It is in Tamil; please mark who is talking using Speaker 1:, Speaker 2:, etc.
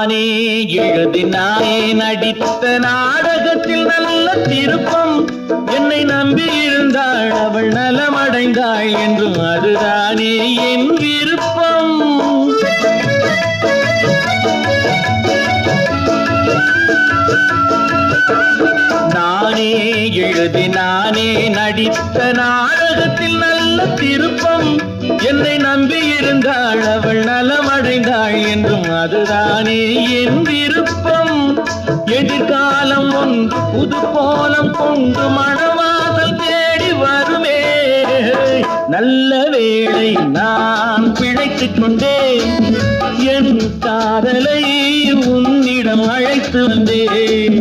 Speaker 1: நானே எழுதி நானே நடித்த நாடகத்தில் நல்ல திருப்பம். என்னை நம்பி இருந்தாள் அவள் நலமடைந்தாள் என்றும் அதுதானே என் விருப்பம். நானே எழுதி நானே நடித்த நாடகத்தில் நல்ல திருப்பம். என்னை நம்பி இருந்தாள் அவள் நலமடைந்தாள் என்றும் அதுதானே என் விருப்பம். எதிர்காலம் ஒன்று புது கோலம் கொண்டு மணவாசல் தேடி வருமே. நல்ல வேளை நான் பிழைத்துக் கொண்டேன். என் காதலை உன்னிடம் அழைத்து வந்தேன்.